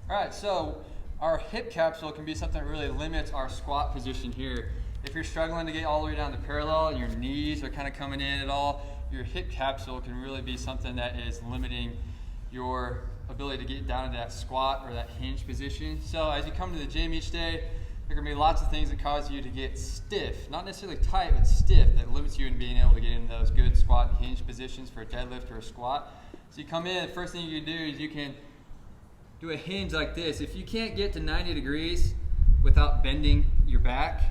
All right, so our hip capsule can be something that really limits our squat position here. If you're struggling to get all the way down to parallel and your knees are kind of coming in at all, your hip capsule can really be something that is limiting your ability to get down to that squat or that hinge position. So as you come to the gym each day, there are going to be lots of things that cause you to get stiff, not necessarily tight, but stiff, that limits you in being able to get into those good squat and hinge positions for a deadlift or a squat. So you come in, the first thing you can do is you can do a hinge like this. If you can't get to 90 degrees without bending your back,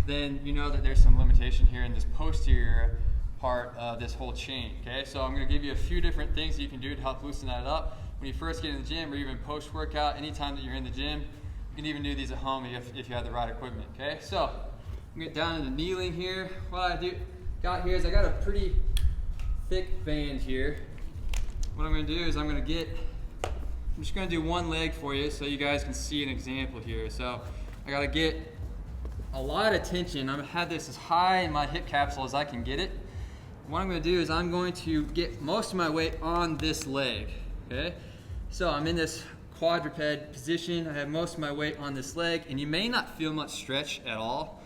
then you know that there's some limitation here in this posterior part of this whole chain, okay? So I'm gonna give you a few different things that you can do to help loosen that up. When you first get in the gym or even post-workout, anytime that you're in the gym, you can even do these at home if you have the right equipment, okay? So I'm gonna get down into kneeling here. What I got here is I got a pretty thick band here. What I'm gonna do is I'm just gonna do one leg for you so you guys can see an example here. So I gotta get a lot of tension. I'm gonna have this as high in my hip capsule as I can get it. What I'm gonna do is I'm going to get most of my weight on this leg, okay? So I'm in this quadruped position. I have most of my weight on this leg, and you may not feel much stretch at all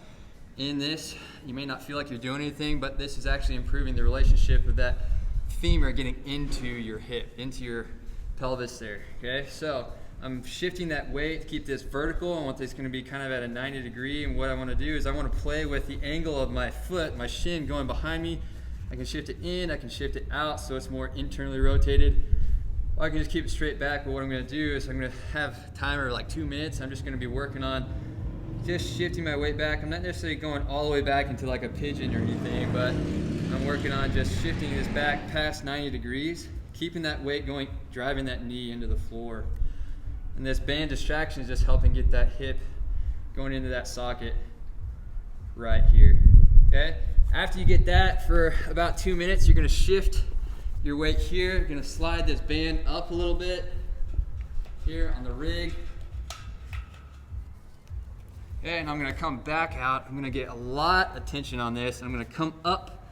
in this. You may not feel like you're doing anything, but this is actually improving the relationship of that femur getting into your hip, into your pelvis there, okay? So I'm shifting that weight to keep this vertical. I want this gonna be kind of at a 90 degree, and what I wanna do is I wanna play with the angle of my foot, my shin going behind me. I can shift it in, I can shift it out so it's more internally rotated. Or I can just keep it straight back, but what I'm gonna do is I'm gonna have a timer like 2 minutes. I'm just gonna be working on just shifting my weight back. I'm not necessarily going all the way back into like a pigeon or anything, but I'm working on just shifting this back past 90 degrees, keeping that weight going, driving that knee into the floor. And this band distraction is just helping get that hip going into that socket right here, okay? After you get that for about 2 minutes, you're gonna shift your weight here. You're gonna slide this band up a little bit here on the rig. Okay, and I'm gonna come back out. I'm gonna get a lot of tension on this. I'm gonna come up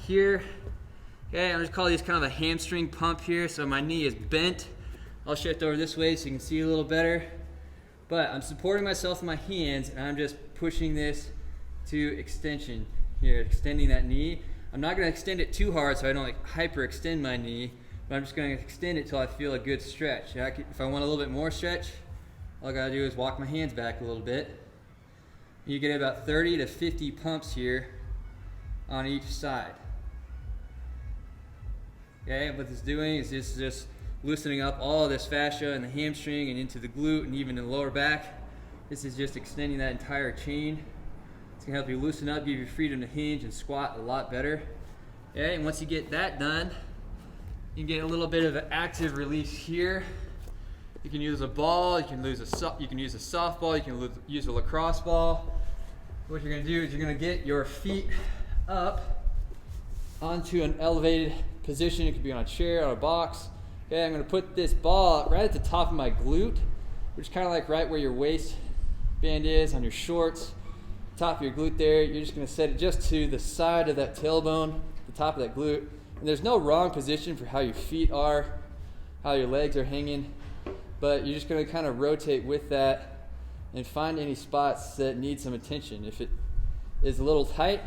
here. Okay, I'm just calling these kind of a hamstring pump here. So my knee is bent. I'll shift over this way so you can see a little better. But I'm supporting myself with my hands, and I'm just pushing this to extension here, extending that knee. I'm not gonna extend it too hard so I don't like hyperextend my knee, but I'm just gonna extend it till I feel a good stretch. If I want a little bit more stretch, all I gotta do is walk my hands back a little bit. You get about 30 to 50 pumps here on each side. Okay, what this is doing is just loosening up all of this fascia in the hamstring and into the glute and even in the lower back. This is just extending that entire chain. It's gonna help you loosen up, give you freedom to hinge and squat a lot better. Okay, and once you get that done, you can get a little bit of an active release here. You can use a ball, you can use a softball, you can use a lacrosse ball. What you're gonna do is you're gonna get your feet up onto an elevated position. It could be on a chair, on a box. Okay, I'm gonna put this ball right at the top of my glute, which is kind of like right where your waistband is on your shorts. Top of your glute there. You're just gonna set it just to the side of that tailbone, the top of that glute. And there's no wrong position for how your feet are, how your legs are hanging, but you're just gonna kind of rotate with that and find any spots that need some attention. If it is a little tight,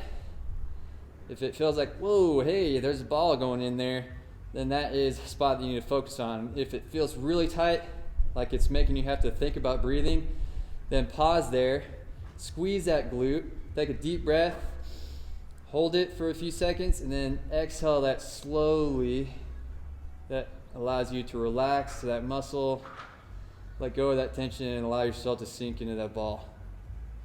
if it feels like, whoa, hey, there's a ball going in there, then that is a spot that you need to focus on. If it feels really tight, like it's making you have to think about breathing, then pause there, squeeze that glute, take a deep breath, hold it for a few seconds, and then exhale that slowly. That allows you to relax that muscle, let go of that tension, and allow yourself to sink into that ball.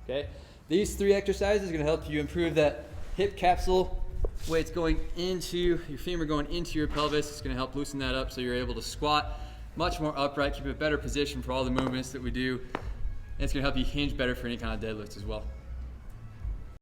Okay? These 3 exercises are going to help you improve that hip capsule, weights going into your femur, going into your pelvis. It's going to help loosen that up so you're able to squat much more upright, keep a better position for all the movements that we do. And it's going to help you hinge better for any kind of deadlifts as well.